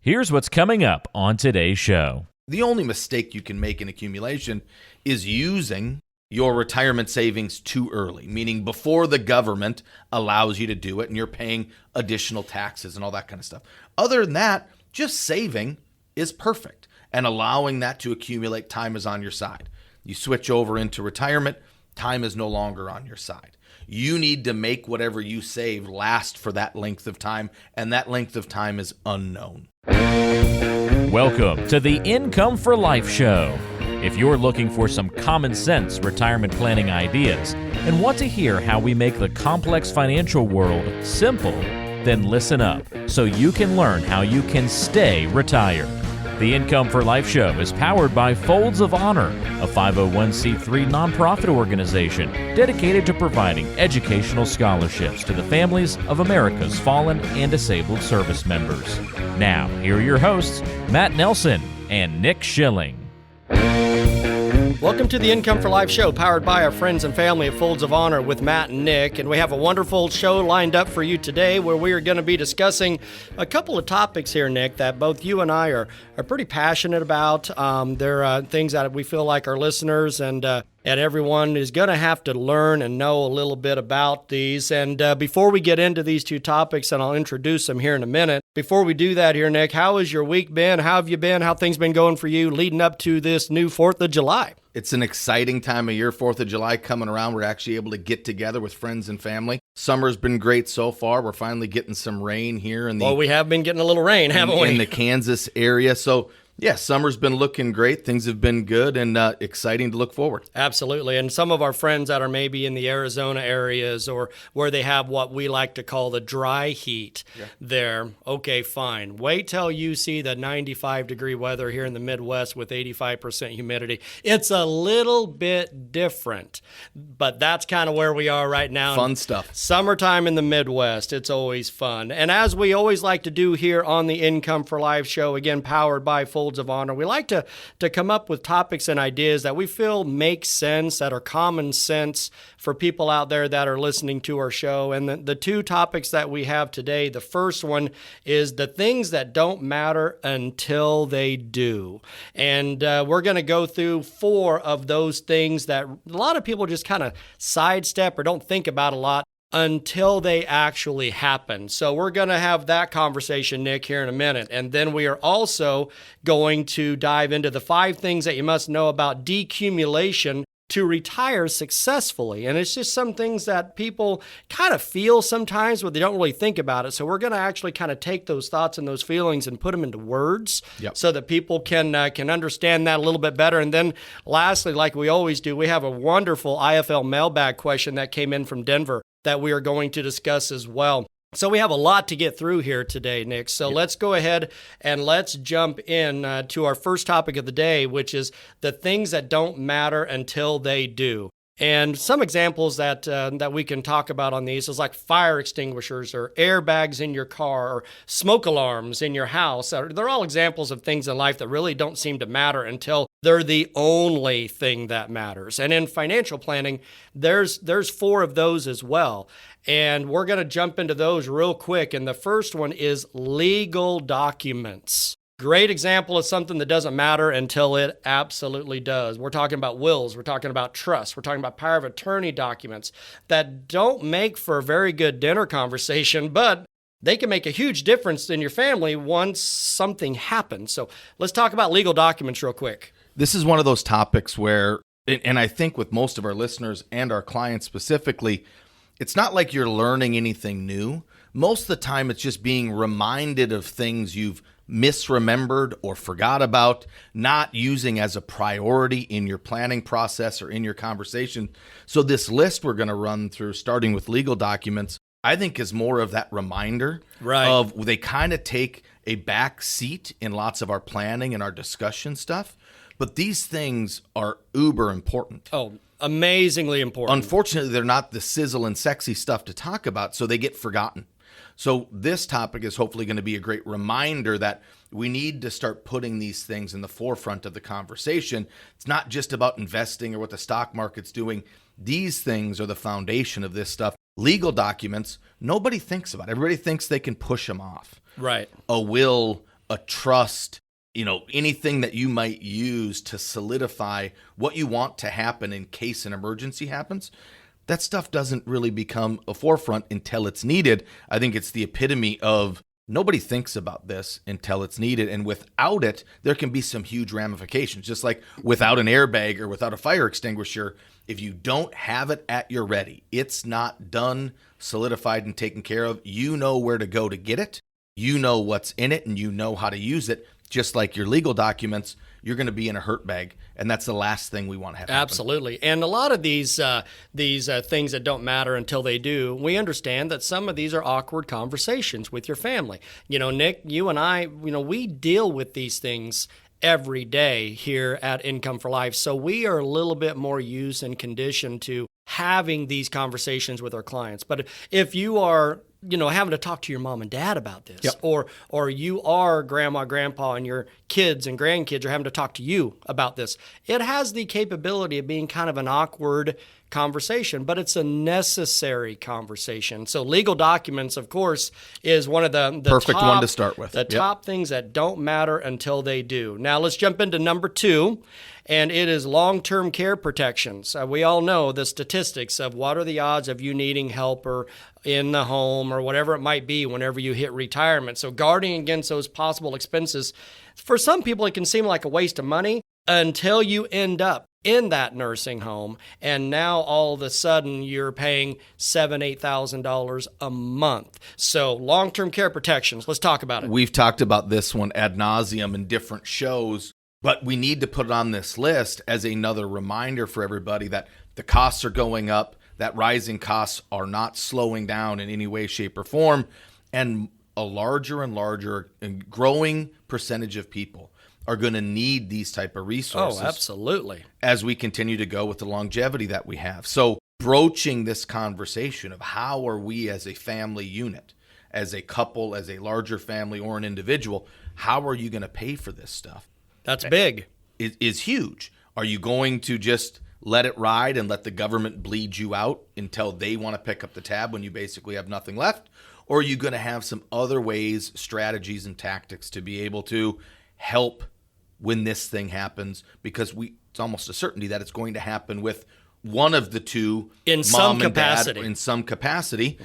Here's what's coming up on today's show. The only mistake you can make in accumulation is using your retirement savings too early, meaning before the government allows you to do it and you're paying additional taxes and all that kind of stuff. Other than that, just saving is perfect, and allowing that to accumulate, time is on your side. You switch over into retirement, time is no longer on your side. You need to make whatever you save last for that length of time, and that length of time is unknown. Welcome to the Income for Life Show. If you're looking for some common sense retirement planning ideas and want to hear how we make the complex financial world simple, then listen up so you can learn how you can stay retired. The Income for Life Show is powered by Folds of Honor, a 501c3 nonprofit organization dedicated to providing educational scholarships to the families of America's fallen and disabled service members. Now, here are your hosts, Matt Nelson and Nick Schilling. Welcome to the Income for Life Show, powered by our friends and family at Folds of Honor with Matt and Nick. And we have a wonderful show lined up for you today where we are going to be discussing a couple of topics here, Nick, that both you and I are pretty passionate about. They're things that we feel like our listeners and everyone is going to have to learn and know a little bit about these. And before we get into these two topics, and I'll introduce them here in a minute, before we do that here, Nick, how has your week been? How have you been? How have things been going for you leading up to this new 4th of July? It's an exciting time of year, 4th of July coming around. We're actually able to get together with friends and family. Summer's been great so far. We're finally getting some rain here. Well, we have been getting a little rain, haven't we? In the Kansas area. So, yeah, summer's been looking great. Things have been good and exciting to look forward. Absolutely. And some of our friends that are maybe in the Arizona areas or where they have what we like to call the dry heat there, okay, fine. Wait till you see the 95-degree weather here in the Midwest with 85% humidity. It's a little bit different, but that's kind of where we are right now. Fun stuff. Summertime in the Midwest, it's always fun. And as we always like to do here on the Income for Life Show, again, powered by Folds of Honor, we like to come up with topics and ideas that we feel make sense, that are common sense for people out there that are listening to our show. And the two topics that we have today, the first one is the things that don't matter until they do. And we're going to go through 4 of those things that a lot of people just kind of sidestep or don't think about a lot until they actually happen. So we're going to have that conversation, Nick, here in a minute. And then we are also going to dive into the 5 things that you must know about decumulation to retire successfully. And it's just some things that people kind of feel sometimes, but they don't really think about it. So we're going to actually kind of take those thoughts and those feelings and put them into words so that people can understand that a little bit better. And then lastly, like we always do, we have a wonderful IFL mailbag question that came in from Denver that we are going to discuss as well. So we have a lot to get through here today, Nick. So let's go ahead and let's jump in to our first topic of the day, which is the things that don't matter until they do. And some examples that we can talk about on these is like fire extinguishers or airbags in your car or smoke alarms in your house. They're all examples of things in life that really don't seem to matter until they're the only thing that matters. And in financial planning, there's 4 of those as well. And we're going to jump into those real quick. And the first one is legal documents. Great example of something that doesn't matter until it absolutely does. We're talking about wills. We're talking about trusts. We're talking about power of attorney documents that don't make for a very good dinner conversation, but they can make a huge difference in your family once something happens. So let's talk about legal documents real quick. This is one of those topics where, and I think with most of our listeners and our clients specifically, it's not like you're learning anything new. Most of the time, it's just being reminded of things you've misremembered or forgot about, not using as a priority in your planning process or in your conversation. So this list we're going to run through, starting with legal documents, I think is more of that reminder of they kind of take a back seat in lots of our planning and our discussion stuff. But these things are uber important. Oh, amazingly important. Unfortunately, they're not the sizzle and sexy stuff to talk about, so they get forgotten. So this topic is hopefully going to be a great reminder that we need to start putting these things in the forefront of the conversation. It's not just about investing or what the stock market's doing. These things are the foundation of this stuff. Legal documents, nobody thinks about. Everybody thinks they can push them off. Right. A will, a trust, anything that you might use to solidify what you want to happen in case an emergency happens, that stuff doesn't really become a forefront until it's needed. I think it's the epitome of nobody thinks about this until it's needed. And without it, there can be some huge ramifications. Just like without an airbag or without a fire extinguisher, if you don't have it at your ready, it's not done, solidified, and taken care of. You know where to go to get it. You know what's in it, and you know how to use it. Just like your legal documents, you're going to be in a hurt bag, and that's the last thing we want to have happen. Absolutely. And a lot of these things that don't matter until they do, we understand that some of these are awkward conversations with your family. Nick, you and I, we deal with these things every day here at Income for Life. So we are a little bit more used and conditioned to having these conversations with our clients. But if you are having to talk to your mom and dad about this, Yep. or you are grandma, grandpa, and your kids and grandkids are having to talk to you about this, it has the capability of being kind of an awkward conversation, but it's a necessary conversation. So legal documents, of course, is one of the perfect top, one to start with. The Yep. top things that don't matter until they do. Now let's jump into number 2. And it is long-term care protections. We all know the statistics of what are the odds of you needing help or in the home or whatever it might be whenever you hit retirement. So guarding against those possible expenses, for some people it can seem like a waste of money until you end up in that nursing home, and now all of a sudden you're paying $7,000, $8,000 a month. So long-term care protections, let's talk about it. We've talked about this one ad nauseum in different shows, but we need to put it on this list as another reminder for everybody that the costs are going up, that rising costs are not slowing down in any way, shape, or form, and a larger and larger and growing percentage of people are going to need these type of resources. Oh, absolutely. As we continue to go with the longevity that we have. So broaching this conversation of how are we as a family unit, as a couple, as a larger family or an individual, how are you going to pay for this stuff? That's big. Is huge. Are you going to just let it ride and let the government bleed you out until they want to pick up the tab when you basically have nothing left? Or are you going to have some other ways, strategies, and tactics to be able to help when this thing happens? Because it's almost a certainty that it's going to happen with one of the two, in some capacity. In some capacity.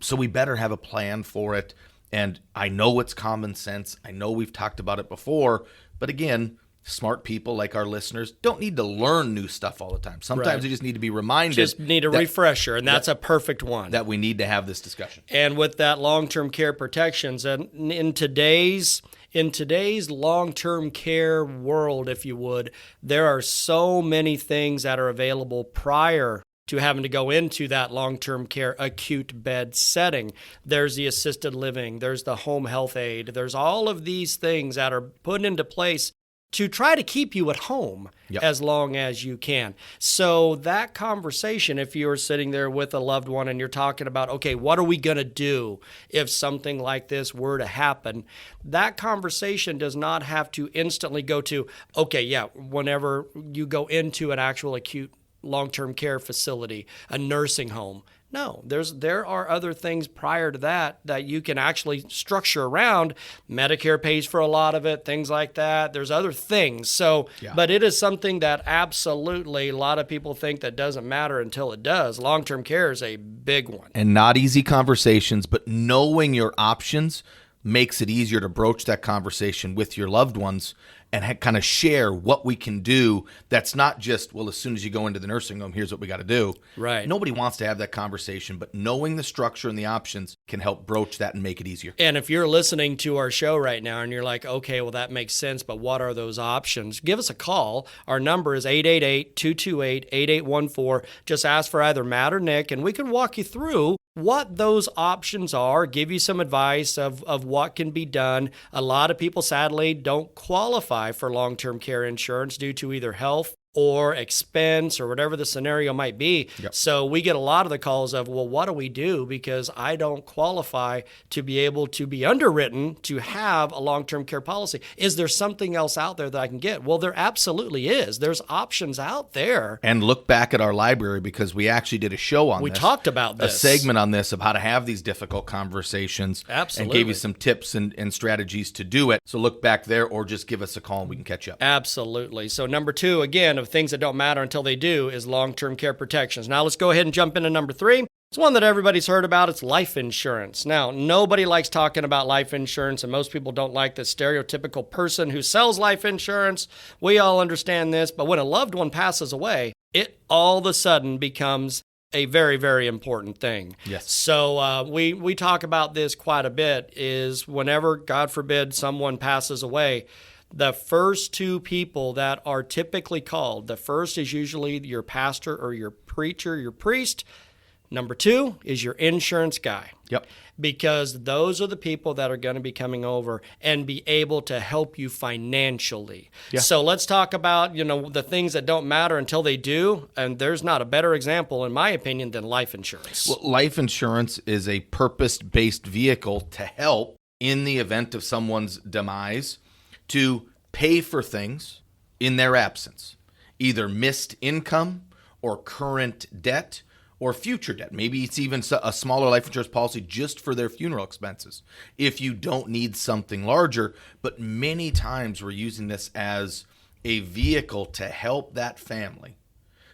So we better have a plan for it. And I know it's common sense. I know we've talked about it before. But again, smart people like our listeners don't need to learn new stuff all the time. Sometimes Right. you just need to be reminded. Just need a refresher, and that's a perfect one. That we need to have this discussion. And with that long-term care protections, and in today's long-term care world, if you would, there are so many things that are available prior to having to go into that long-term care acute bed setting. There's the assisted living, there's the home health aid, there's all of these things that are put into place to try to keep you at home as long as you can. So that conversation, if you're sitting there with a loved one and you're talking about, okay, what are we going to do if something like this were to happen? That conversation does not have to instantly go to, okay, yeah, whenever you go into an actual acute long-term care facility, a nursing home. No, there are other things prior to that you can actually structure around. Medicare pays for a lot of it, things like that. There's other things. So, but it is something that absolutely a lot of people think that doesn't matter until it does. Long-term care is a big one. And not easy conversations, but knowing your options makes it easier to broach that conversation with your loved ones and kind of share what we can do. That's not just, well, as soon as you go into the nursing home, here's what we got to do. Right. Nobody wants to have that conversation, but knowing the structure and the options can help broach that and make it easier. And if you're listening to our show right now and you're like, okay, well, that makes sense, but what are those options? Give us a call. Our number is 888-228-8814. Just ask for either Matt or Nick, and we can walk you through what those options are, give you some advice of what can be done. A lot of people, sadly, don't qualify for long-term care insurance due to either health or expense or whatever the scenario might be. Yep. So we get a lot of the calls of, well, what do we do? Because I don't qualify to be able to be underwritten to have a long-term care policy. Is there something else out there that I can get? Well, there absolutely is. There's options out there. And look back at our library, because we actually did a show on this. We talked about this. A segment on this of how to have these difficult conversations. Absolutely. And gave you some tips and strategies to do it. So look back there, or just give us a call and we can catch up. Absolutely. So number 2, again, of things that don't matter until they do, is long-term care protections. Now let's go ahead and jump into number 3. It's one that everybody's heard about. It's life insurance. Now, nobody likes talking about life insurance, and most people don't like the stereotypical person who sells life insurance. We all understand this, but when a loved one passes away, it all of a sudden becomes a very, very important thing. Yes. So we talk about this quite a bit, is whenever, God forbid, someone passes away, the first 2 people that are typically called, the first is usually your pastor or your preacher, your priest. Number 2 is your insurance guy. Yep. Because those are the people that are going to be coming over and be able to help you financially. Yeah. So let's talk about, the things that don't matter until they do. And there's not a better example, in my opinion, than life insurance. Well, life insurance is a purpose-based vehicle to help in the event of someone's demise, to pay for things in their absence, either missed income or current debt or future debt. Maybe it's even a smaller life insurance policy just for their funeral expenses if you don't need something larger. But many times we're using this as a vehicle to help that family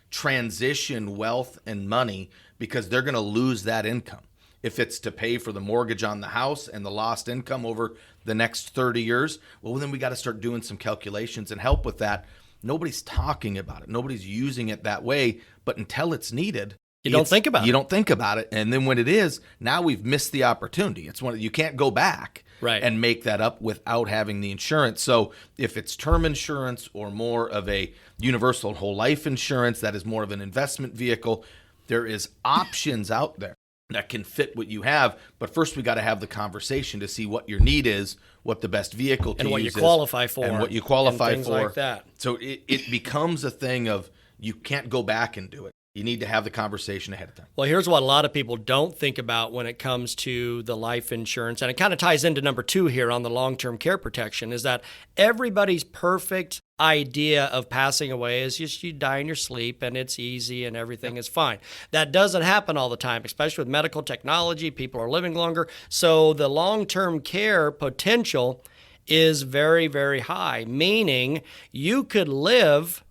transition wealth and money, because they're going to lose that income. If it's to pay for the mortgage on the house and the lost income over the next 30 years, well, then we got to start doing some calculations and help with that. Nobody's talking about it. Nobody's using it that way. But until it's needed, you don't think about it. You don't think about it. And then when it is, now we've missed the opportunity. It's one you can't go back and make that up without having the insurance. So if it's term insurance or more of a universal whole life insurance, that is more of an investment vehicle, there is options out there that can fit what you have. But first we got to have the conversation to see what your need is, what the best vehicle to use is. And what you qualify for. And what you qualify things for. Like that. So it becomes a thing of you can't go back and do it. You need to have the conversation ahead of time. Well, here's what a lot of people don't think about when it comes to the life insurance, and it kind of ties into number 2 here on the long-term care protection, is that everybody's perfect idea of passing away is just you die in your sleep and it's easy and everything is fine. That doesn't happen all the time, especially with medical technology. People are living longer. So the long-term care potential is very, very high, meaning you could live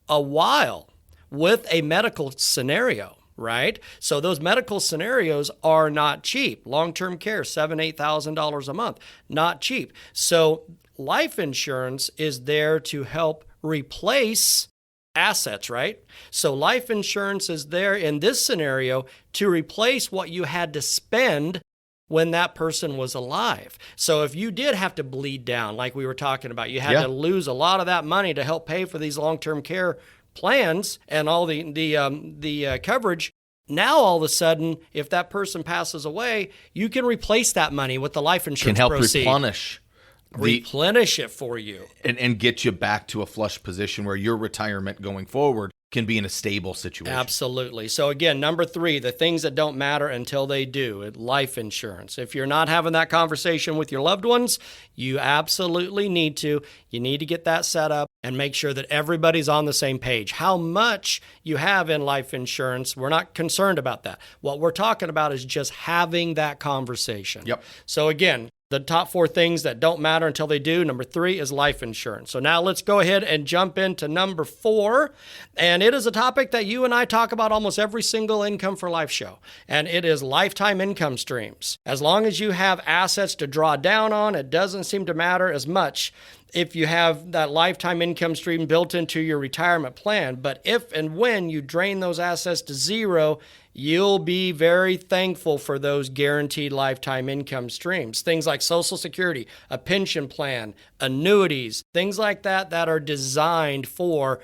a while with a medical scenario, right? So those medical scenarios are not cheap. Long-term care, $7,000, $8,000 a month, not cheap. So life insurance is there to help replace assets, right? So life insurance is there in this scenario to replace what you had to spend when that person was alive. So if you did have to bleed down, like we were talking about, you had to lose a lot of that money to help pay for these long-term care plans and all the coverage. Now, all of a sudden, if that person passes away, you can replace that money with the life insurance can help proceed. replenish it for you. And get you back to a flush position where your retirement going forward can be in a stable situation. Absolutely. So again, number 3, the things that don't matter until they do, life insurance. If you're not having that conversation with your loved ones, you absolutely need to. You need to get that set up and make sure that everybody's on the same page. How much you have in life insurance, we're not concerned about that. What we're talking about is just having that conversation. Yep. So again, the top 4 things that don't matter until they do. Number 3 is life insurance. So now let's go ahead and jump into number 4. And it is a topic that you and I talk about almost every single Income for Life show. And it is lifetime income streams. As long as you have assets to draw down on, it doesn't seem to matter as much if you have that lifetime income stream built into your retirement plan. But if and when you drain those assets to zero, you'll be very thankful for those guaranteed lifetime income streams. Things like Social Security, a pension plan, annuities, things like that that are designed for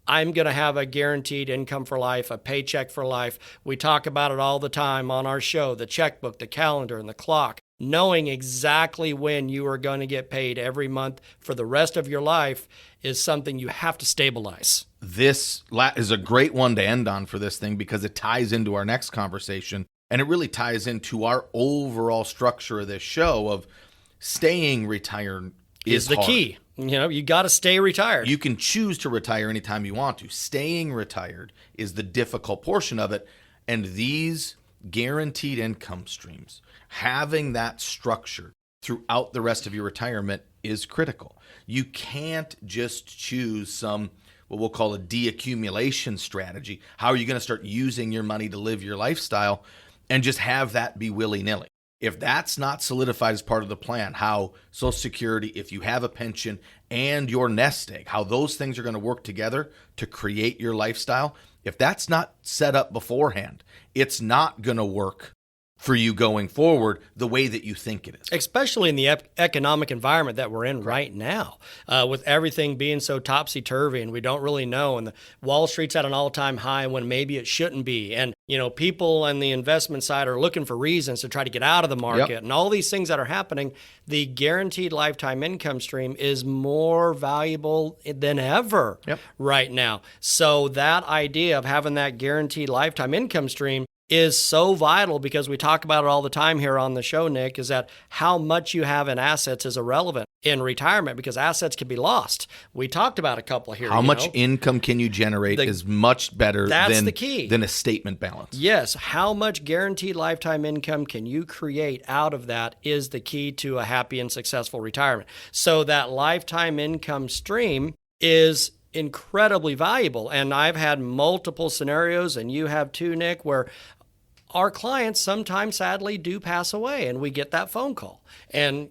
I'm going to have a guaranteed income for life, a paycheck for life. We talk about it all the time on our show, the checkbook, the calendar, and the clock. knowing exactly when you are going to get paid every month for the rest of your life is something you have to stabilize. This is a great one to end on for this thing because it ties into our next conversation, and it really ties into our overall structure of this show of staying retired is the hard. key. You got to stay retired. You can choose to retire anytime you want to. Staying retired is the difficult portion of it, and these guaranteed income streams, having that structure throughout the rest of your retirement is critical. You can't just choose some, what we'll call a deaccumulation strategy. How are you going to start using your money to live your lifestyle and just have that be willy-nilly? If that's not solidified as part of the plan, how Social Security, if you have a pension and your nest egg, how those things are going to work together to create your lifestyle, if that's not set up beforehand, it's not going to work for you going forward the way that you think it is. Especially in the economic environment that we're in right now, with everything being so topsy-turvy and we don't really know, and the Wall Street's at an all-time high when maybe it shouldn't be. And, people on the investment side are looking for reasons to try to get out of the market. And all these things that are happening, the guaranteed lifetime income stream is more valuable than ever right now. So that idea of having that guaranteed lifetime income stream is so vital because we talk about it all the time here on the show, Nick, is that how much you have in assets is irrelevant in retirement because assets can be lost. We talked about a couple here. How much income can you generate is much better than a statement balance. Yes. How much guaranteed lifetime income can you create out of that is the key to a happy and successful retirement. So that lifetime income stream is incredibly valuable. And I've had multiple scenarios, and you have too, Nick, where our clients sometimes sadly do pass away and we get that phone call and,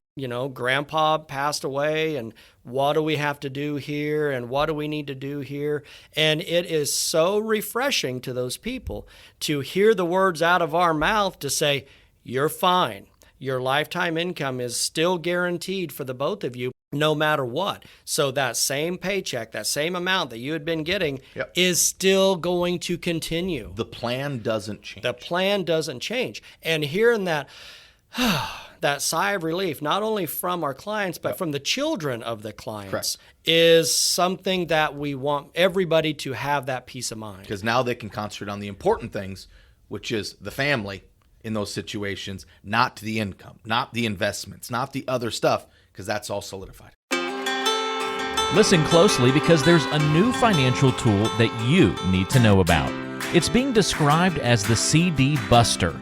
grandpa passed away and what do we have to do here and what do we need to do here? And it is so refreshing to those people to hear the words out of our mouth to say, you're fine. Your lifetime income is still guaranteed for the both of you, no matter what. So that same paycheck, that same amount that you had been getting is still going to continue. The plan doesn't change. The plan doesn't change. And hearing that, that sigh of relief, not only from our clients, but from the children of the clients, is something that we want everybody to have that peace of mind. Because now they can concentrate on the important things, which is the family in those situations, not the income, not the investments, not the other stuff, because that's all solidified. Listen closely because there's a new financial tool that you need to know about. It's being described as the CD Buster.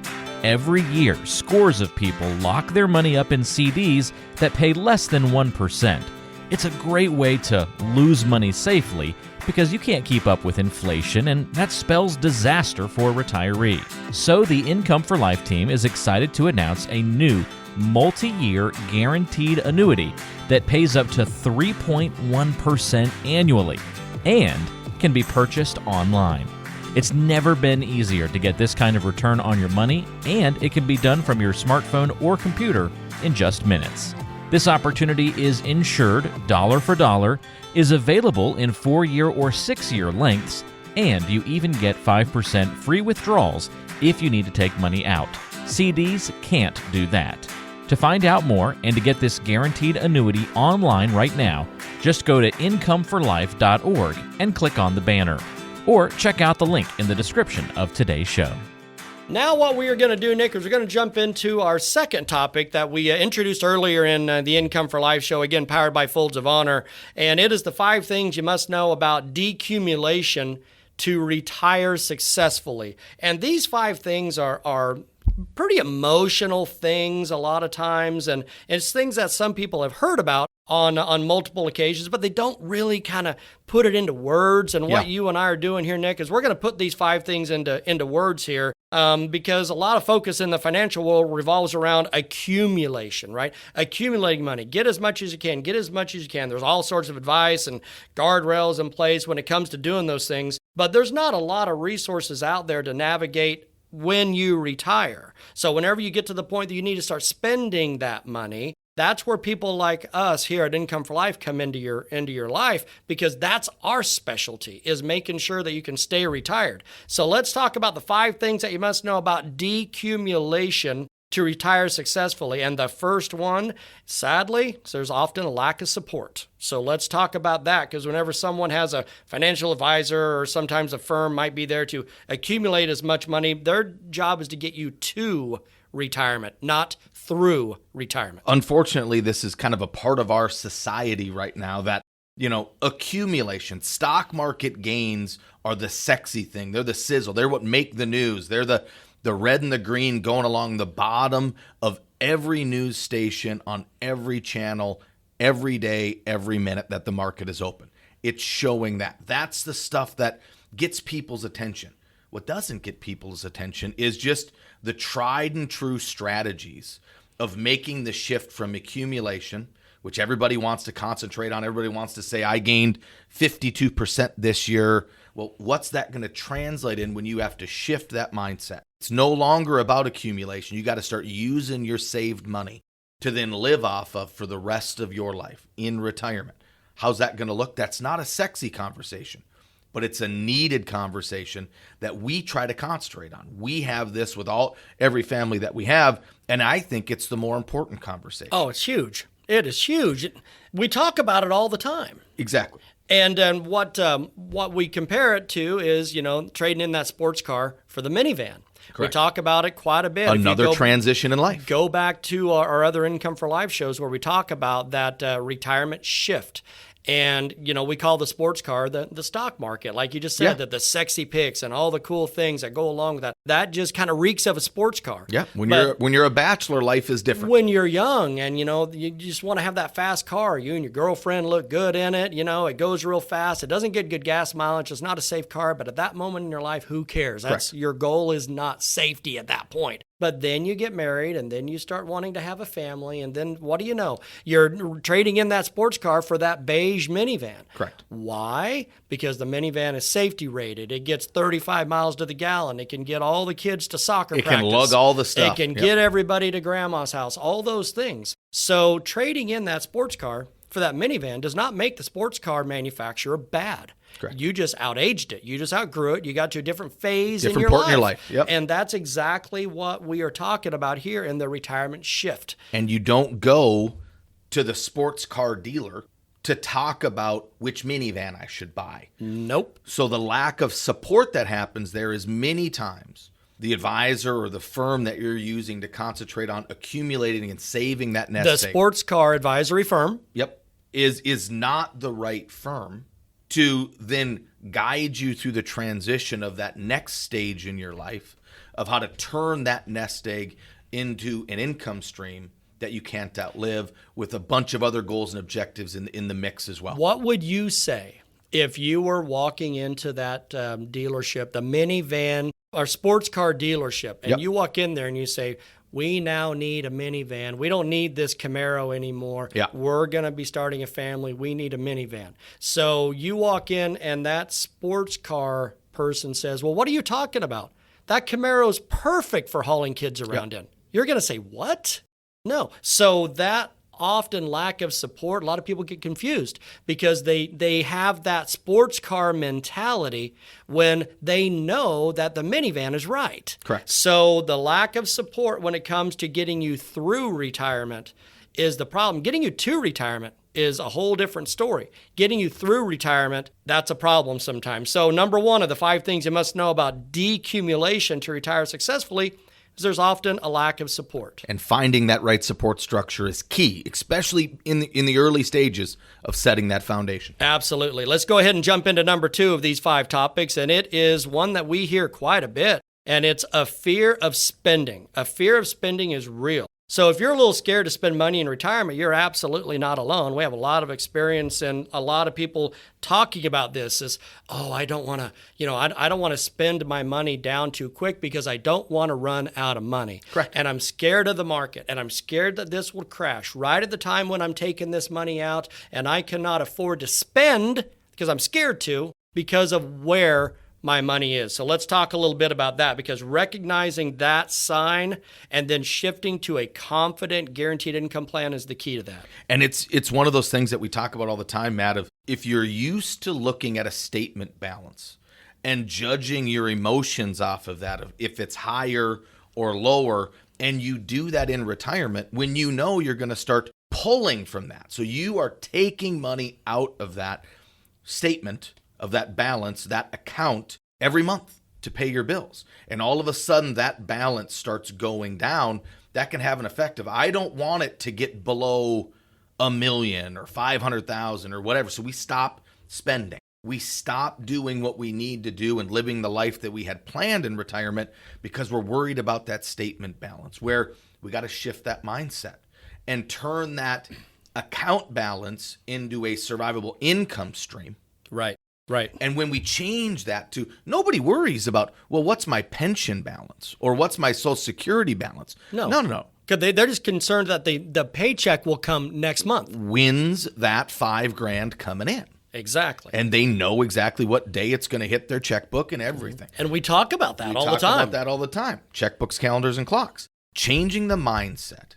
Every year, scores of people lock their money up in CDs that pay less than 1%. It's a great way to lose money safely because you can't keep up with inflation, and that spells disaster for a retiree. So the Income for Life team is excited to announce a new multi-year guaranteed annuity that pays up to 3.1% annually and can be purchased online. It's never been easier to get this kind of return on your money, and it can be done from your smartphone or computer in just minutes. This opportunity is insured dollar for dollar, is available in 4-year or 6-year lengths, and you even get 5% free withdrawals if you need to take money out. CDs can't do that. To find out more and to get this guaranteed annuity online right now, just go to incomeforlife.org and click on the banner. Or check out the link in the description of today's show. Now what we are going to do, Nick, is we're going to jump into our second topic that we introduced earlier in the Income for Life show, again, powered by Folds of Honor. And it is the 5 things you must know about decumulation to retire successfully. And these 5 things are pretty emotional things a lot of times. And it's things that some people have heard about on multiple occasions, but they don't really kind of put it into words. And what you and I are doing here, Nick, is we're going to put these 5 things into words here because a lot of focus in the financial world revolves around accumulation, right? Accumulating money. Get as much as you can. Get as much as you can. There's all sorts of advice and guardrails in place when it comes to doing those things, but there's not a lot of resources out there to navigate when you retire. So whenever you get to the point that you need to start spending that money, that's where people like us here at Income for Life come into your life, because that's our specialty, is making sure that you can stay retired. So let's talk about the 5 things that you must know about decumulation to retire successfully. And the first one, sadly, there's often a lack of support. So let's talk about that, because whenever someone has a financial advisor or sometimes a firm might be there to accumulate as much money, their job is to get you to retirement, not through retirement. Unfortunately, this is kind of a part of our society right now that, accumulation, stock market gains are the sexy thing. They're the sizzle. They're what make the news. They're the red and the green going along the bottom of every news station on every channel, every day, every minute that the market is open. It's showing that. That's the stuff that gets people's attention. What doesn't get people's attention is just the tried and true strategies of making the shift from accumulation, which everybody wants to concentrate on. Everybody wants to say, I gained 52% this year. Well, what's that going to translate in when you have to shift that mindset? It's no longer about accumulation. You got to start using your saved money to then live off of for the rest of your life in retirement. How's that going to look? That's not a sexy conversation, but it's a needed conversation that we try to concentrate on. We have this with every family that we have, and I think it's the more important conversation. Oh, it's huge. It is huge. We talk about it all the time. Exactly. And what we compare it to is, trading in that sports car for the minivan. Correct. We talk about it quite a bit. Another transition in life. Go back to our other Income for Life shows where we talk about that retirement shift. And, we call the sports car the stock market. Like you just said, that the sexy pics and all the cool things that go along with that, that just kind of reeks of a sports car. Yeah. When you're a bachelor, life is different. When you're young and, you just want to have that fast car, you and your girlfriend look good in it, it goes real fast. It doesn't get good gas mileage. It's not a safe car. But at that moment in your life, who cares? Your goal is not safety at that point. But then you get married and then you start wanting to have a family. And then what do you know? You're trading in that sports car for that beige minivan. Correct. Why? Because the minivan is safety rated. It gets 35 miles to the gallon. It can get all the kids to soccer practice. It can lug all the stuff. It can get everybody to grandma's house, all those things. So trading in that sports car for that minivan does not make the sports car manufacturer bad. Correct. You just outaged it. You just outgrew it. You got to a different phase in your life. Yep. And that's exactly what we are talking about here in the retirement shift. And you don't go to the sports car dealer to talk about which minivan I should buy. Nope. So the lack of support that happens there is many times the advisor or the firm that you're using to concentrate on accumulating and saving that nest egg. The sports car advisory firm. Yep. Is not the right firm to then guide you through the transition of that next stage in your life of how to turn that nest egg into an income stream that you can't outlive with a bunch of other goals and objectives in the mix as well. What would you say if you were walking into that dealership, the minivan or sports car dealership, and you walk in there and you say, we now need a minivan. We don't need this Camaro anymore. Yeah. We're going to be starting a family. We need a minivan. So you walk in and that sports car person says, well, what are you talking about? That Camaro is perfect for hauling kids around in. You're going to say, what? No. So that often lack of support, a lot of people get confused because they have that sports car mentality when they know that the minivan is right. Correct. So the lack of support when it comes to getting you through retirement is the problem. Getting you to retirement is a whole different story. Getting you through retirement, that's a problem sometimes. So number one of the 5 things you must know about decumulation to retire successfully is there's often a lack of support. And finding that right support structure is key, especially in the early stages of setting that foundation. Absolutely. Let's go ahead and jump into number 2 of these 5 topics, and it is one that we hear quite a bit, and it's a fear of spending. A fear of spending is real. So if you're a little scared to spend money in retirement, you're absolutely not alone. We have a lot of experience and a lot of people talking about this is, I don't want to, I don't want to spend my money down too quick because I don't want to run out of money. Correct. And I'm scared of the market and I'm scared that this will crash right at the time when I'm taking this money out and I cannot afford to spend because I'm scared to because of where my money is. So let's talk a little bit about that because recognizing that sign and then shifting to a confident guaranteed income plan is the key to that. And it's one of those things that we talk about all the time, Matt, of if you're used to looking at a statement balance and judging your emotions off of that, of if it's higher or lower, And you do that in retirement when you know you're going to start pulling from that. So you are taking money out of that statement, of that balance, that account every month to pay your bills. And all of a sudden that balance starts going down. That can have an effect of, I don't want it to get below $1 million or 500,000 or whatever. So we stop spending. We stop doing what we need to do and living the life that we had planned in retirement because we're worried about that statement balance, where we got to shift that mindset and turn that account balance into a survivable income stream. Right. Right. And when we change that to, nobody worries about, well, what's my pension balance or what's my Social Security balance? No. Because they're just concerned that the paycheck will come next month. When's that $5,000 coming in? Exactly. And they know exactly what day it's going to hit their checkbook and everything. And we talk about that all the time. We talk about that all the time. Checkbooks, calendars, and clocks. Changing the mindset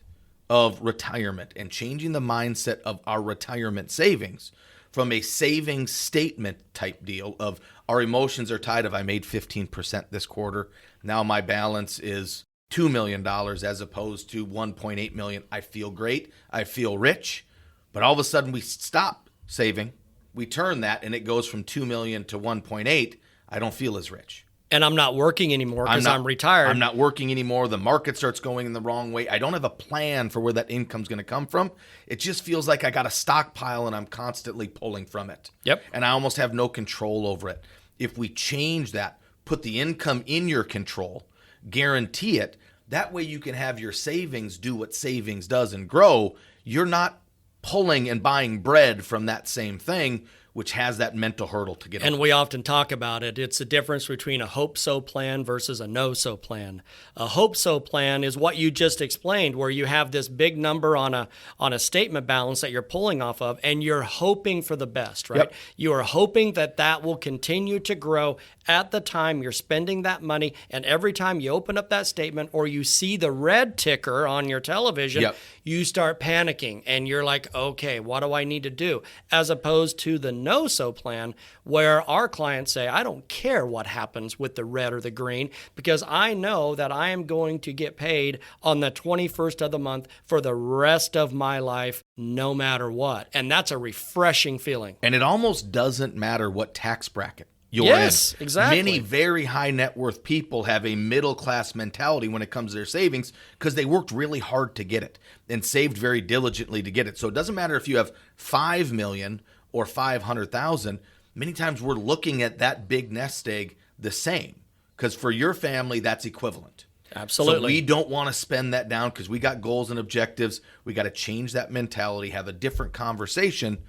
of retirement and changing the mindset of our retirement savings from a savings statement type deal of our emotions are tied of, I made 15% this quarter. Now my balance is $2 million as opposed to $1.8 million. I feel great. I feel rich. But all of a sudden we stop saving. We turn that and it goes from 2 million to 1.8. I don't feel as rich. And I'm not working anymore because I'm retired. I'm not working anymore. The market starts going in the wrong way. I don't have a plan for where that income's going to come from. It just feels like I got a stockpile and I'm constantly pulling from it. Yep. And I almost have no control over it. If we change that, put the income in your control, guarantee it, that way you can have your savings do what savings does and grow. You're not pulling and buying bread from that same thing, which has that mental hurdle to get over. And we often talk about it. It's the difference between a hope-so plan versus a no-so plan. A hope-so plan is what you just explained, where you have this big number on a statement balance that you're pulling off of, and you're hoping for the best, right? Yep. You are hoping that will continue to grow at the time you're spending that money, and every time you open up that statement or you see the red ticker on your television, Yep. you start panicking, and you're like, okay, what do I need to do? As opposed to the no-so plan, where our clients say, I don't care what happens with the red or the green, because I know that I am going to get paid on the 21st of the month for the rest of my life, no matter what. And that's a refreshing feeling. And it almost doesn't matter what tax bracket you're Yes, in. exactly. Many very high net worth people have a middle class mentality when it comes to their savings because they worked really hard to get it and saved very diligently to get it. So it doesn't matter if you have 5 million or 500,000. Many times we're looking at that big nest egg the same, because for your family that's equivalent. Absolutely. So we don't want to spend that down because we got goals and objectives. We got to change that mentality, have a different conversation,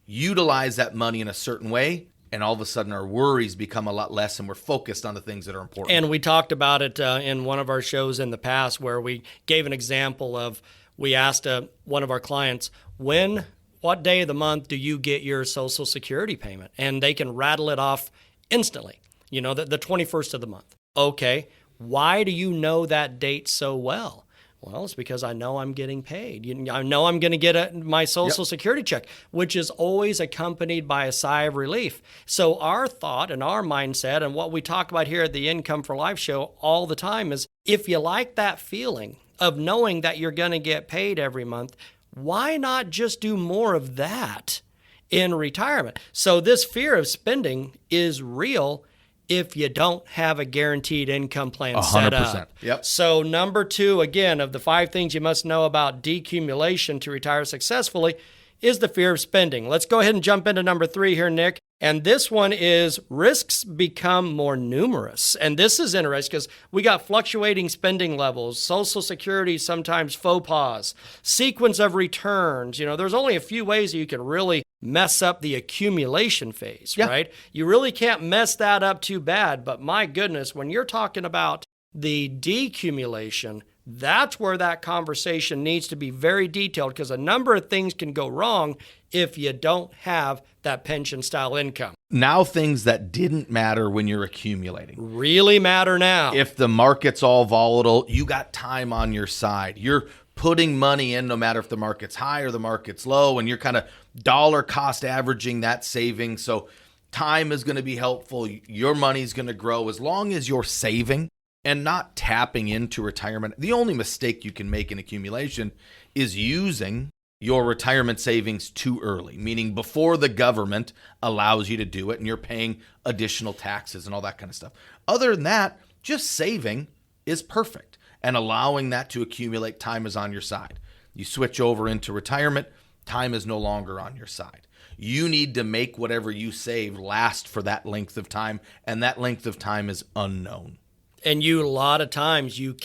utilize that money in a certain way, and all of a sudden our worries become a lot less and we're focused on the things that are important. And we talked about it in one of our shows in the past, where we gave an example of, we asked one of our clients, what day of the month do you get your Social Security payment? And they can rattle it off instantly, the 21st of the month. Okay, why do you know that date so well? Well, it's because I know I'm getting paid. I know I'm going to get my Social Security check, which is always accompanied by a sigh of relief. So our thought and our mindset, and what we talk about here at the Income for Life show all the time, is if you like that feeling of knowing that you're going to get paid every month, why not just do more of that in retirement? So this fear of spending is real if you don't have a guaranteed income plan set 100%. up. Yep. So number 2, again, of the 5 things you must know about decumulation to retire successfully is the fear of spending. Let's go ahead and jump into number 3 here, Nick. And this one is risks become more numerous. And this is interesting because we got fluctuating spending levels, Social Security, sometimes faux pas, sequence of returns. There's only a few ways that you can really mess up the accumulation phase, right? You really can't mess that up too bad. But my goodness, when you're talking about the decumulation, that's where that conversation needs to be very detailed, because a number of things can go wrong if you don't have that pension style income. Now things that didn't matter when you're accumulating Really matter now. If the market's all volatile, you got time on your side. You're putting money in no matter if the market's high or the market's low, and you're kind of dollar cost averaging that saving. So time is going to be helpful. Your money's going to grow as long as you're saving. and not tapping into retirement. The only mistake you can make in accumulation is using your retirement savings too early, meaning before the government allows you to do it and you're paying additional taxes and all that kind of stuff. Other than that, just saving is perfect, and allowing that to accumulate. Time is on your side. You switch over into retirement, time is no longer on your side. You need to make whatever you save last for that length of time, and that length of time is unknown. And a lot of times you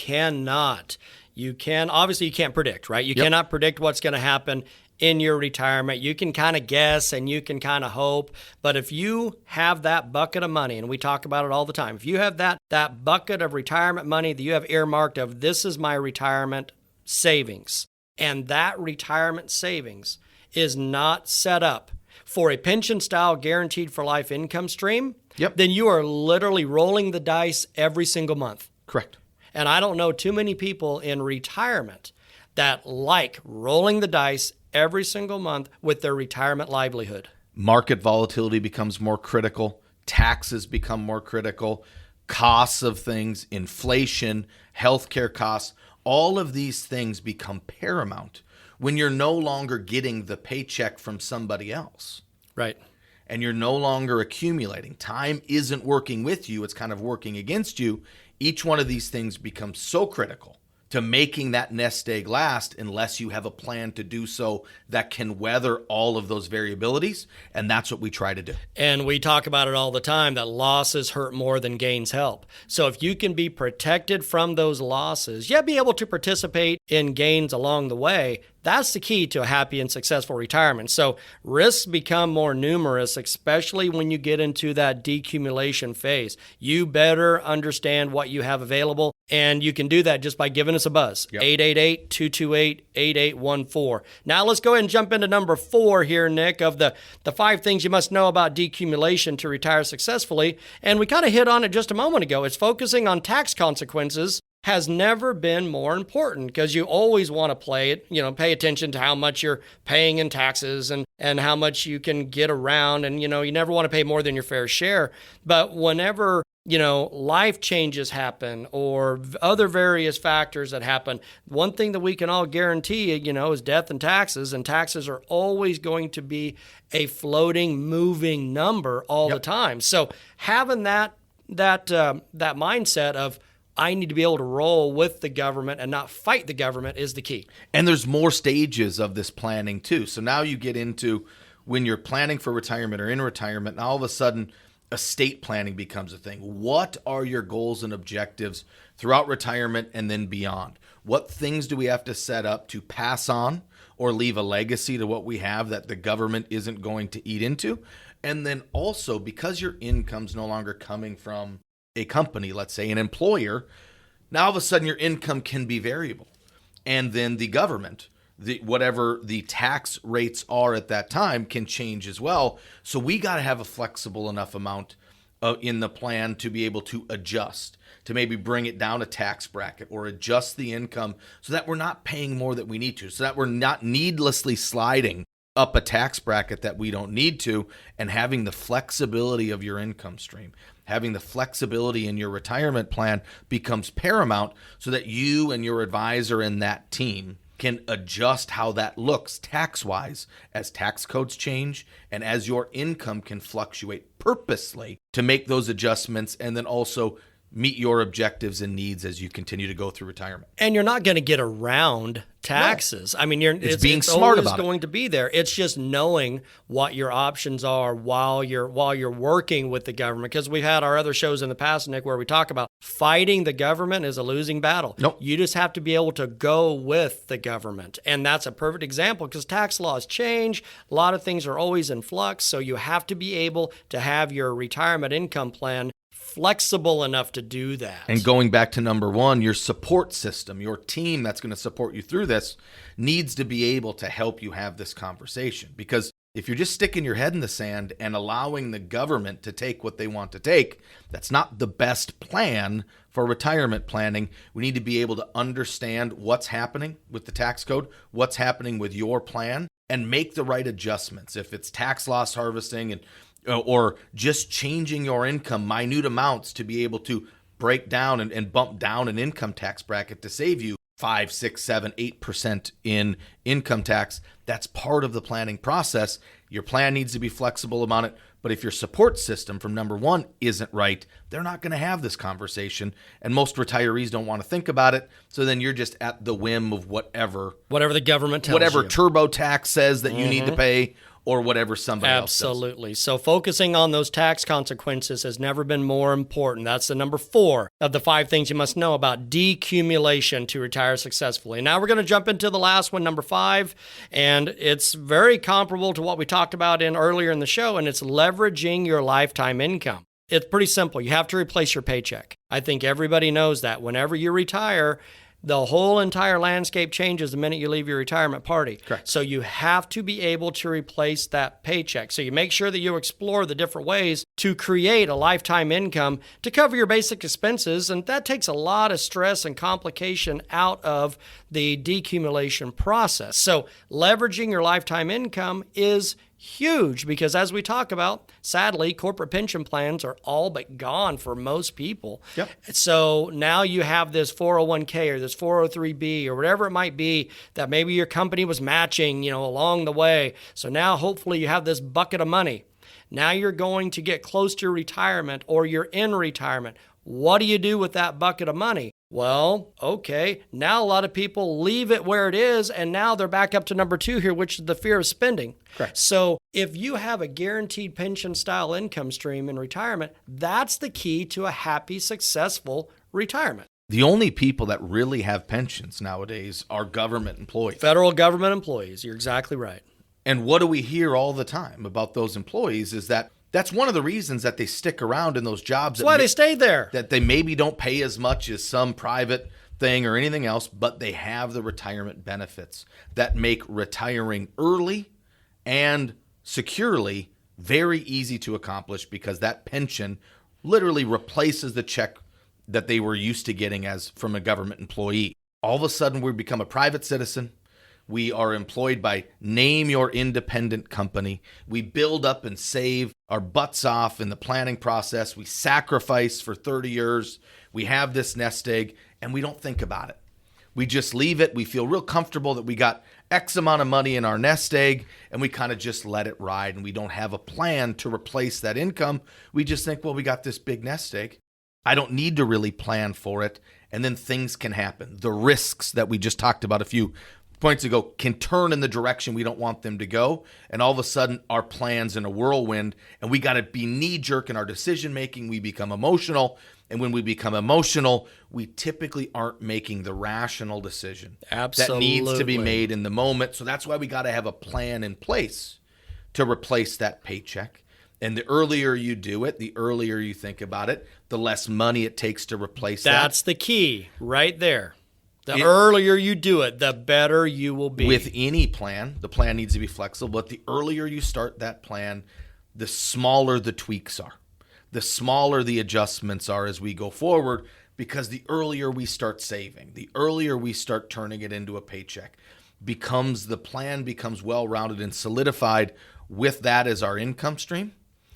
obviously you can't predict, right? You cannot predict what's going to happen in your retirement. You can kind of guess and you can kind of hope, but if you have that bucket of money, and we talk about it all the time, if you have that bucket of retirement money that you have earmarked of, this is my retirement savings, and that retirement savings is not set up for a pension style guaranteed for life income stream, then you are literally rolling the dice every single month. Correct. And I don't know too many people in retirement that like rolling the dice every single month with their retirement livelihood. Market volatility becomes more critical. Taxes become more critical. Costs of things, inflation, healthcare costs, all of these things become paramount when you're no longer getting the paycheck from somebody else. Right. And you're no longer accumulating. Time isn't working with you. It's kind of working against you. Each one of these things becomes so critical to making that nest egg last unless you have a plan to do so that can weather all of those variabilities. And that's what we try to do. And we talk about it all the time, that losses hurt more than gains help. So if you can be protected from those losses, be able to participate in gains along the way. That's the key to a happy and successful retirement. So risks become more numerous, especially when you get into that decumulation phase. You better understand what you have available, and you can do that just by giving us a buzz. 888-228-8814. Now let's go ahead and jump into number 4 here, Nick, of the 5 things you must know about decumulation to retire successfully. And we kind of hit on it just a moment ago. It's focusing on tax consequences has never been more important, because you always want to pay attention to how much you're paying in taxes and how much you can get around. And, you never want to pay more than your fair share. But whenever, life changes happen or other various factors that happen, one thing that we can all guarantee, is death and taxes. And taxes are always going to be a floating, moving number all the time. So having that mindset of, I need to be able to roll with the government and not fight the government is the key. And there's more stages of this planning too. So now you get into when you're planning for retirement or in retirement, and all of a sudden estate planning becomes a thing. What are your goals and objectives throughout retirement and then beyond? What things do we have to set up to pass on or leave a legacy to what we have that the government isn't going to eat into? And then also, because your income's no longer coming from a company, let's say an employer, now all of a sudden your income can be variable. And then the government, whatever the tax rates are at that time, can change as well. So we got to have a flexible enough amount in the plan to be able to adjust, to maybe bring it down a tax bracket or adjust the income so that we're not paying more than we need to, so that we're not needlessly sliding up a tax bracket that we don't need to, and having the flexibility of your income stream, having the flexibility in your retirement plan becomes paramount so that you and your advisor and that team can adjust how that looks tax-wise as tax codes change and as your income can fluctuate purposely to make those adjustments, and then also meet your objectives and needs as you continue to go through retirement. And you're not going to get around taxes. No. I mean, it's being smart always about it. going to be there. It's just knowing what your options are while you're working with the government. Because we've had our other shows in the past, Nick, where we talk about fighting the government is a losing battle. Nope. You just have to be able to go with the government. And that's a perfect example, because tax laws change. A lot of things are always in flux. So you have to be able to have your retirement income plan flexible enough to do that. And going back to number 1, your support system, your team that's going to support you through this, needs to be able to help you have this conversation. Because if you're just sticking your head in the sand and allowing the government to take what they want to take, that's not the best plan for retirement planning. We need to be able to understand what's happening with the tax code, what's happening with your plan, and make the right adjustments. If it's tax loss harvesting or just changing your income minute amounts to be able to break down and bump down an income tax bracket to save you 5, 6, 7, 8% in income tax. That's part of the planning process. Your plan needs to be flexible about it. But if your support system from number one isn't right, they're not going to have this conversation. And most retirees don't want to think about it. So then you're just at the whim of whatever the government tells whatever you. TurboTax says that you need to pay, or whatever somebody else does. Absolutely. So focusing on those tax consequences has never been more important. That's the number 4 of the 5 things you must know about decumulation to retire successfully. Now we're going to jump into the last one, number 5, and it's very comparable to what we talked about earlier in the show, and it's leveraging your lifetime income. It's pretty simple. You have to replace your paycheck. I think everybody knows that. Whenever you retire, the whole entire landscape changes the minute you leave your retirement party. Correct. So you have to be able to replace that paycheck. So you make sure that you explore the different ways to create a lifetime income to cover your basic expenses. And that takes a lot of stress and complication out of the decumulation process. So leveraging your lifetime income is huge because, as we talk about, sadly, corporate pension plans are all but gone for most people. Yep. So now you have this 401k or this 403b or whatever it might be that maybe your company was matching, along the way. So now hopefully you have this bucket of money. Now you're going to get close to retirement or you're in retirement. What do you do with that bucket of money? Well, okay, now a lot of people leave it where it is, and now they're back up to number 2 here, which is the fear of spending. Correct. So if you have a guaranteed pension-style income stream in retirement, that's the key to a happy, successful retirement. The only people that really have pensions nowadays are government employees. Federal government employees, you're exactly right. And what do we hear all the time about those employees is that that's one of the reasons that they stick around in those jobs. That's why they stayed there. That they maybe don't pay as much as some private thing or anything else, but they have the retirement benefits that make retiring early and securely very easy to accomplish because that pension literally replaces the check that they were used to getting as from a government employee. All of a sudden, we become a private citizen. We are employed by name your independent company. We build up and save our butts off in the planning process. We sacrifice for 30 years. We have this nest egg, and we don't think about it. We just leave it. We feel real comfortable that we got X amount of money in our nest egg, and we kind of just let it ride, and we don't have a plan to replace that income. We just think, well, we got this big nest egg. I don't need to really plan for it, and then things can happen. The risks that we just talked about a few points ago can turn in the direction we don't want them to go, and all of a sudden our plan's in a whirlwind, and we got to be knee-jerk in our decision-making. We become emotional, and when we become emotional, we typically aren't making the rational decision Absolutely. that needs to be made in the moment. So that's why we got to have a plan in place to replace that paycheck. And the earlier you do it, the earlier you think about it, the less money it takes to replace that. That's the key right there. The earlier you do it, the better you will be. With any plan, the plan needs to be flexible, but the earlier you start that plan, the smaller the tweaks are. The smaller the adjustments are as we go forward, because the earlier we start saving, the earlier we start turning it into a paycheck, the plan becomes well-rounded and solidified with that as our income stream,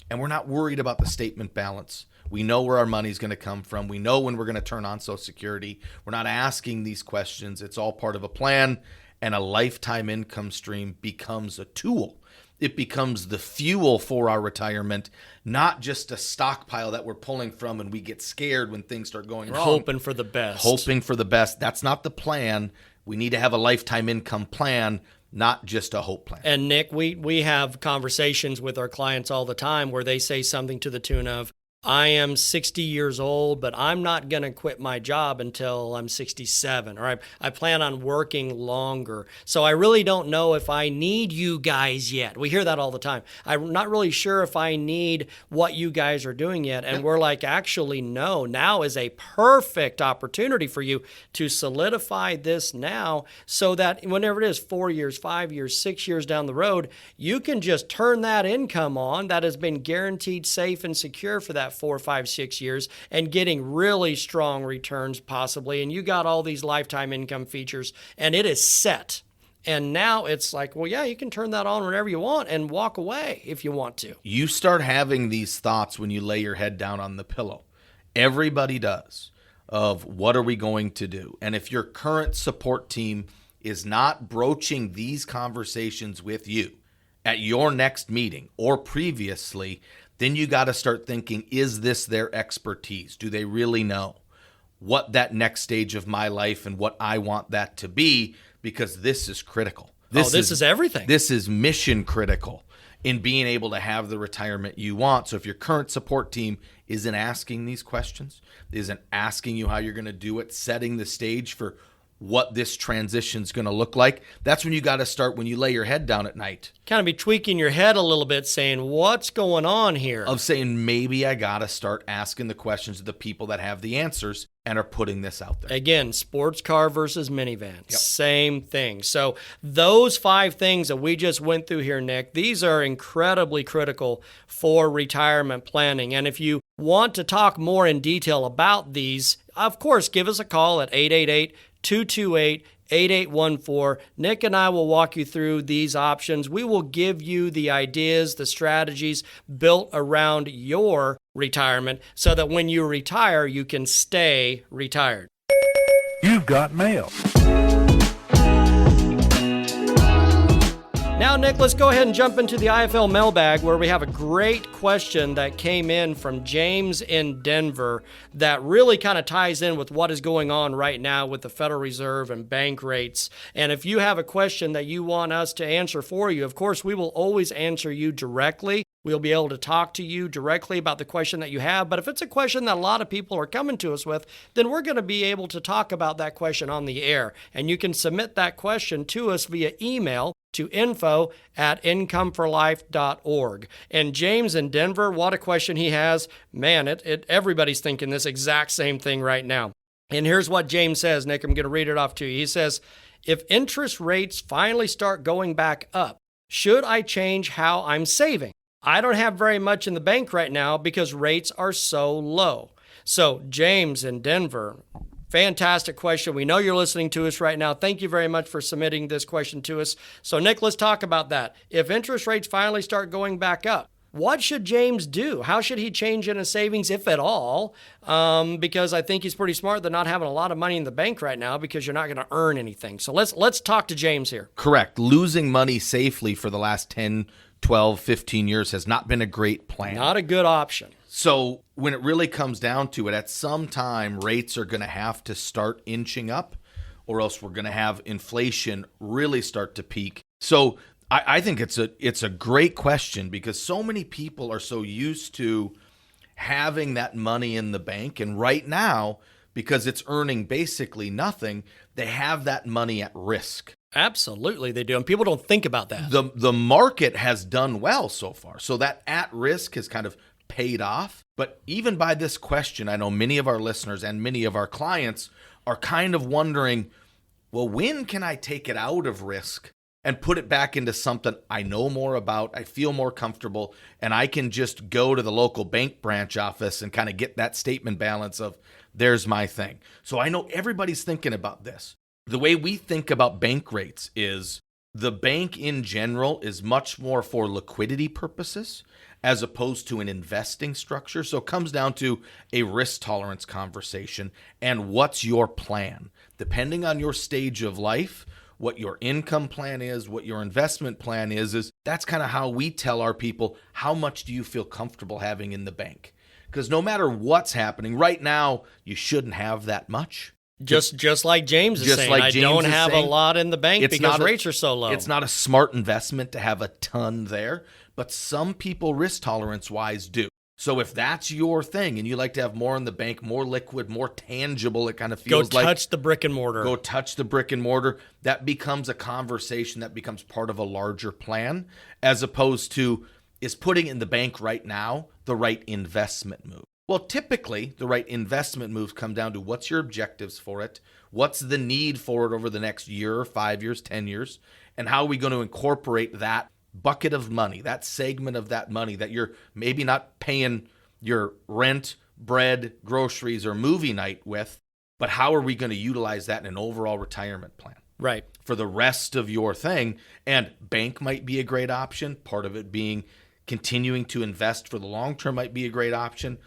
and we're not worried about the statement balance. We know where our money's going to come from. We know when we're going to turn on Social Security. We're not asking these questions. It's all part of a plan, and a lifetime income stream becomes a tool. It becomes the fuel for our retirement, not just a stockpile that we're pulling from and we get scared when things start going wrong. Hoping for the best. Hoping for the best. That's not the plan. We need to have a lifetime income plan, not just a hope plan. And Nick, we have conversations with our clients all the time where they say something to the tune of, I am 60 years old, but I'm not going to quit my job until I'm 67, or I plan on working longer. So I really don't know if I need you guys yet. We hear that all the time. I'm not really sure if I need what you guys are doing yet. And we're like, actually, no. Now is a perfect opportunity for you to solidify this now so that whenever it is 4 years, 5 years, 6 years down the road, you can just turn that income on that has been guaranteed safe and secure for that 4, 5, 6 years and getting really strong returns possibly. And you got all these lifetime income features and it is set. And now it's like, well, yeah, you can turn that on whenever you want and walk away if you want to. You start having these thoughts when you lay your head down on the pillow. Everybody does, of what are we going to do? And if your current support team is not broaching these conversations with you at your next meeting or previously, then you got to start thinking, is this their expertise? Do they really know what that next stage of my life and what I want that to be? Because this is critical. This is everything. This is mission critical in being able to have the retirement you want. So if your current support team isn't asking these questions, isn't asking you how you're going to do it, setting the stage for what this transition is going to look like, that's when you got to start, when you lay your head down at night. Kind of be tweaking your head a little bit, saying, what's going on here? Of saying, maybe I got to start asking the questions of the people that have the answers and are putting this out there. Again, sports car versus minivan. Yep. Same thing. So those 5 things that we just went through here, Nick, these are incredibly critical for retirement planning. And if you want to talk more in detail about these, of course, give us a call at 888-228-8814. Nick and I will walk you through these options. We will give you the ideas, the strategies built around your retirement so that when you retire, you can stay retired. You've got mail. Now, Nick, let's go ahead and jump into the IFL mailbag, where we have a great question that came in from James in Denver that really kind of ties in with what is going on right now with the Federal Reserve and bank rates. And if you have a question that you want us to answer for you, of course, we will always answer you directly. We'll be able to talk to you directly about the question that you have. But if it's a question that a lot of people are coming to us with, then we're going to be able to talk about that question on the air. And you can submit that question to us via email to info@incomeforlife.org. And James in Denver, what a question he has. Man, everybody's thinking this exact same thing right now. And here's what James says, Nick. I'm going to read it off to you. He says, if interest rates finally start going back up, should I change how I'm saving? I don't have very much in the bank right now because rates are so low. So James in Denver, fantastic question. We know you're listening to us right now. Thank you very much for submitting this question to us. So Nick, let's talk about that. If interest rates finally start going back up, what should James do? How should he change in his savings, if at all? Because I think he's pretty smart. They're not having a lot of money in the bank right now because you're not going to earn anything. So let's talk to James here. Correct. Losing money safely for the last 10, 12, 15 years has not been a great plan. Not a good option. So when it really comes down to it, at some time, rates are going to have to start inching up, or else we're going to have inflation really start to peak. So I think it's a great question, because so many people are so used to having that money in the bank. And right now, because it's earning basically nothing, they have that money at risk. Absolutely, they do. And people don't think about that. The market has done well so far. So that at risk has kind of paid off. But even by this question, I know many of our listeners and many of our clients are kind of wondering, well, when can I take it out of risk and put it back into something I know more about, I feel more comfortable, and I can just go to the local bank branch office and kind of get that statement balance of, there's my thing. So I know everybody's thinking about this. The way we think about bank rates is the bank in general is much more for liquidity purposes as opposed to an investing structure. So it comes down to a risk tolerance conversation and what's your plan. Depending on your stage of life, what your income plan is, what your investment plan is that's kind of how we tell our people, how much do you feel comfortable having in the bank? Because no matter what's happening, right now, you shouldn't have that much. Just like James is saying, I don't have a lot in the bank because rates are so low. It's not a smart investment to have a ton there, but some people risk tolerance-wise do. So if that's your thing and you like to have more in the bank, more liquid, more tangible, it kind of feels like... Go touch the brick and mortar. Go touch the brick and mortar. That becomes a conversation that becomes part of a larger plan, as opposed to, is putting in the bank right now the right investment move? Well, typically, the right investment moves come down to what's your objectives for it, what's the need for it over the next year, 5 years, 10 years, and how are we going to incorporate that bucket of money, that segment of that money that you're maybe not paying your rent, bread, groceries, or movie night with, but how are we going to utilize that in an overall retirement plan? Right. For the rest of your thing. And bank might be a great option. Part of it being continuing to invest for the long term might be a great option.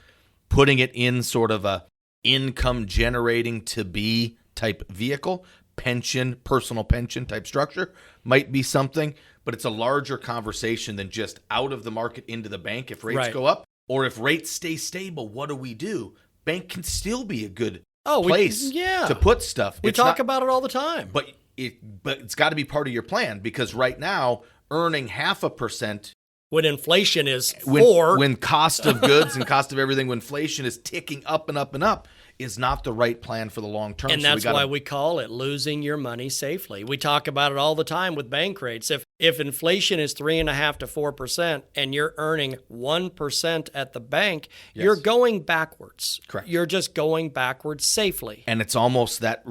putting it in sort of a income generating to be type vehicle, pension, personal pension type structure might be something, but it's a larger conversation than just out of the market into the bank if rates go up, or if rates stay stable, what do? Bank can still be a good place to put stuff. We talk about it all the time. But it's got to be part of your plan, because right now earning 0.5%, when inflation is 4, when cost of goods and cost of everything, when inflation is ticking up and up and up, is not the right plan for the long term. And that's why we call it losing your money safely. We talk about it all the time with bank rates. If inflation is 3.5% to 4% and you're earning 1% at the bank, you're going backwards. Correct. You're just going backwards safely. And it's almost that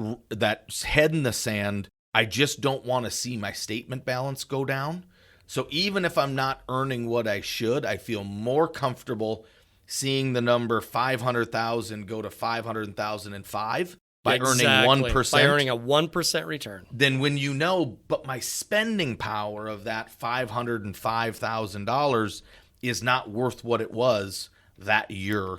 head in the sand. I just don't want to see my statement balance go down. So even if I'm not earning what I should, I feel more comfortable seeing the number 500,000 go to 500,005 by earning 1%. By earning a 1% return. Then when but my spending power of that $505,000 is not worth what it was that year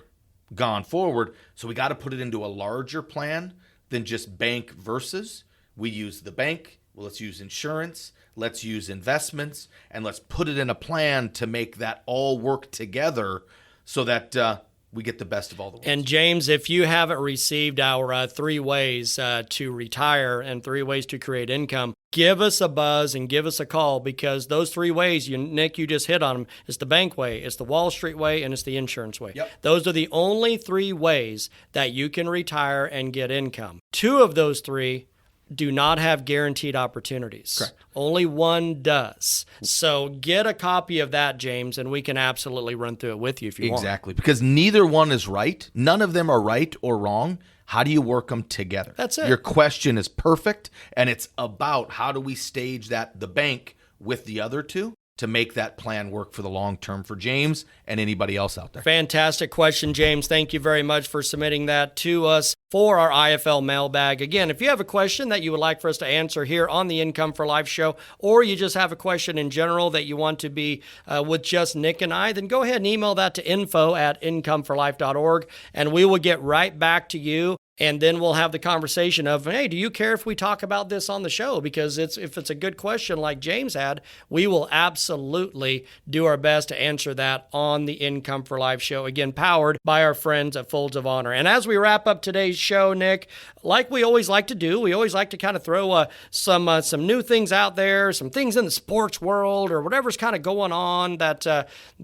gone forward. So we got to put it into a larger plan than just bank versus. We use the bank. Well, let's use insurance. Let's use investments. And let's put it in a plan to make that all work together so that we get the best of all the worlds. And James, if you haven't received our 3 ways to retire and 3 ways to create income, give us a buzz and give us a call, because those 3 ways, Nick, you just hit on them. It's the bank way, it's the Wall Street way, and it's the insurance way. Yep. Those are the only 3 ways that you can retire and get income. 2 of those 3 do not have guaranteed opportunities. Correct. Only 1 does. So get a copy of that, James, and we can absolutely run through it with you if you want. Exactly, because neither one is right. None of them are right or wrong. How do you work them together? That's it. Your question is perfect, and it's about how do we stage the bank with the other 2 to make that plan work for the long term for James and anybody else out there. Fantastic question, James. Thank you very much for submitting that to us for our IFL mailbag. Again, if you have a question that you would like for us to answer here on the Income for Life show, or you just have a question in general that you want to be with just Nick and I, then go ahead and email that to info@incomeforlife.org, and we will get right back to you. And then we'll have the conversation of, hey, do you care if we talk about this on the show? Because if it's a good question like James had, we will absolutely do our best to answer that on the Income for Life show. Again, powered by our friends at Folds of Honor. And as we wrap up today's show, Nick, like we always like to do, we always like to kind of throw some new things out there, some things in the sports world or whatever's kind of going on that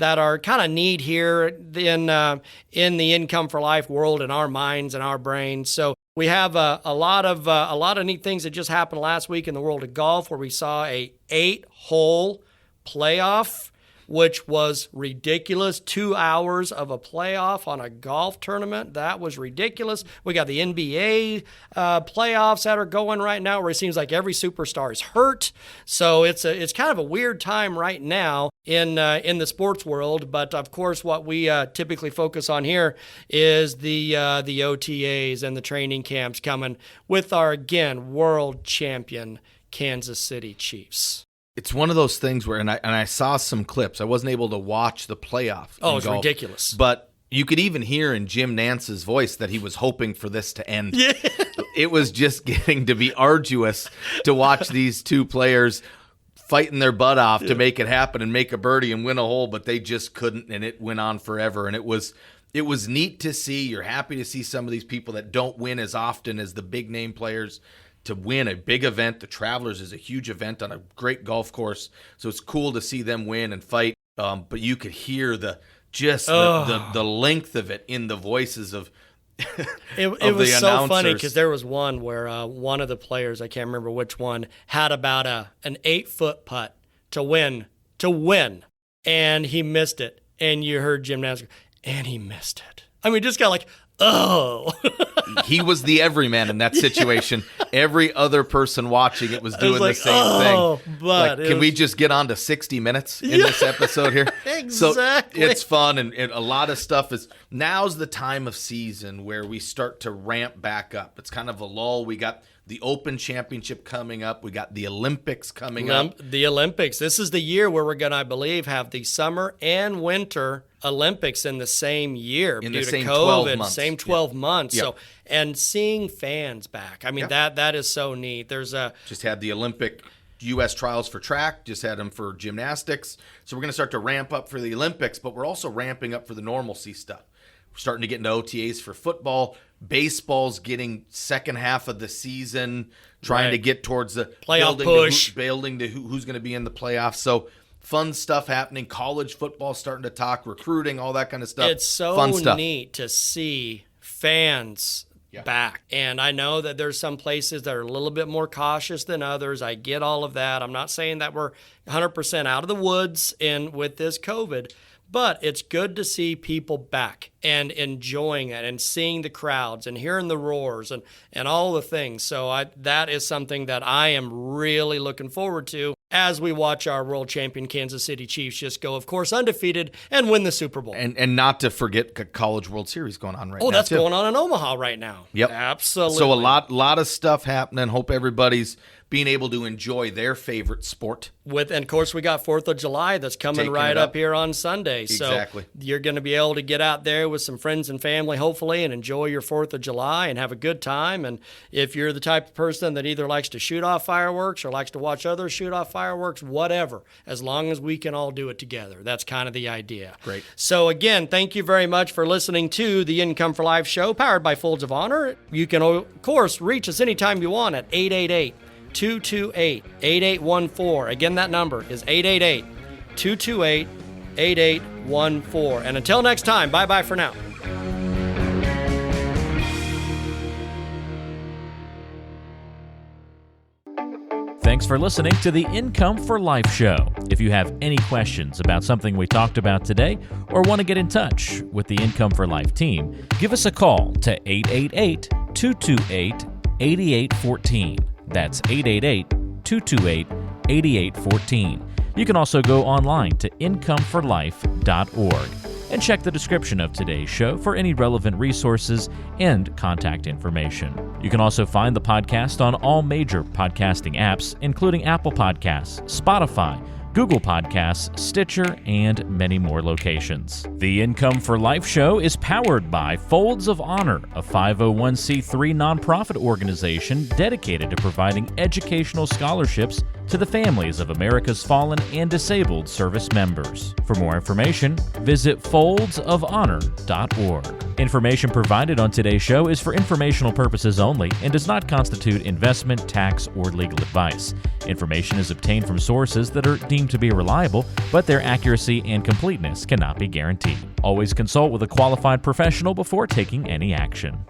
are kind of neat here in the Income for Life world, in our minds and our brains. So we have a lot of neat things that just happened last week in the world of golf, where we saw a 8-hole playoff, which was ridiculous. 2 hours of a playoff on a golf tournament. That was ridiculous. We got the NBA playoffs that are going right now, where it seems like every superstar is hurt. So it's kind of a weird time right now in the sports world. But of course, what we typically focus on here is the OTAs and the training camps coming with our, again, world champion Kansas City Chiefs. It's one of those things where, and I saw some clips. I wasn't able to watch the playoff. Oh, it's ridiculous. But you could even hear in Jim Nance's voice that he was hoping for this to end. Yeah. It was just getting to be arduous to watch these 2 players fighting their butt off to make it happen and make a birdie and win a hole, but they just couldn't, and it went on forever. And it was neat to see. You're happy to see some of these people that don't win as often as the big name players to win a big event. The Travelers is a huge event on a great golf course, so it's cool to see them win and fight. But you could hear the length of it in the voices of it was so funny, because there was one where one of the players, I can't remember which one, had about an 8-foot putt to win, and he missed it. And you heard Jim Nance go, and he missed it. I mean, just got like, oh. He was the everyman in that situation. Every other person watching it was doing the same thing. But can we just get on to 60 minutes in this episode here? Exactly. So it's fun, and a lot of stuff is, now's the time of season where we start to ramp back up. It's kind of a lull. We got the Open Championship coming up. We got the Olympics coming up. The Olympics. This is the year where we're going to, I believe, have the summer and winter Olympics in the same year In due the to same COVID, 12 months. same 12 months. Yep. So, and seeing fans back. I mean, that is so neat. There's a Just had the Olympic U.S. trials for track, just had them for gymnastics. So we're going to start to ramp up for the Olympics, but we're also ramping up for the normalcy stuff. We're starting to get into OTAs for football. Baseball's getting second half of the season, trying to get towards the playoff push. Building to who's going to be in the playoffs. So fun stuff happening. College football starting to talk, recruiting, all that kind of stuff. It's so fun stuff. neat to see fans back. And I know that there's some places that are a little bit more cautious than others. I get all of that. I'm not saying that we're 100% out of the woods with this COVID, but it's good to see people back and enjoying it and seeing the crowds and hearing the roars and all the things. So that is something that I am really looking forward to as we watch our world champion Kansas City Chiefs just go, of course, undefeated and win the Super Bowl. And not to forget College World Series going on right now. Oh, that's too. going on in Omaha right now. Yep. Absolutely. So a lot of stuff happening. Hope everybody's being able to enjoy their favorite sport. And of course, we got 4th of July that's coming Taking right it up up here on Sunday. Exactly. So you're going to be able to get out there with some friends and family, hopefully, and enjoy your 4th of July and have a good time. And if you're the type of person that either likes to shoot off fireworks or likes to watch others shoot off fireworks, whatever, as long as we can all do it together. That's kind of the idea. Great. So again, thank you very much for listening to the Income for Life show powered by Folds of Honor. You can, of course, reach us anytime you want at 888-228-8814. Again, that number is 888-228-8814. And until next time, bye-bye for now. Thanks for listening to the Income for Life show. If you have any questions about something we talked about today or want to get in touch with the Income for Life team, give us a call to 888-228-8814. That's 888-228-8814. You can also go online to incomeforlife.org and check the description of today's show for any relevant resources and contact information. You can also find the podcast on all major podcasting apps, including Apple Podcasts, Spotify, Google Podcasts, Stitcher, and many more locations. The Income for Life show is powered by Folds of Honor, a 501c3 nonprofit organization dedicated to providing educational scholarships to the families of America's fallen and disabled service members. For more information, visit foldsofhonor.org. Information provided on today's show is for informational purposes only and does not constitute investment, tax, or legal advice. Information is obtained from sources that are deemed to be reliable, but their accuracy and completeness cannot be guaranteed. Always consult with a qualified professional before taking any action.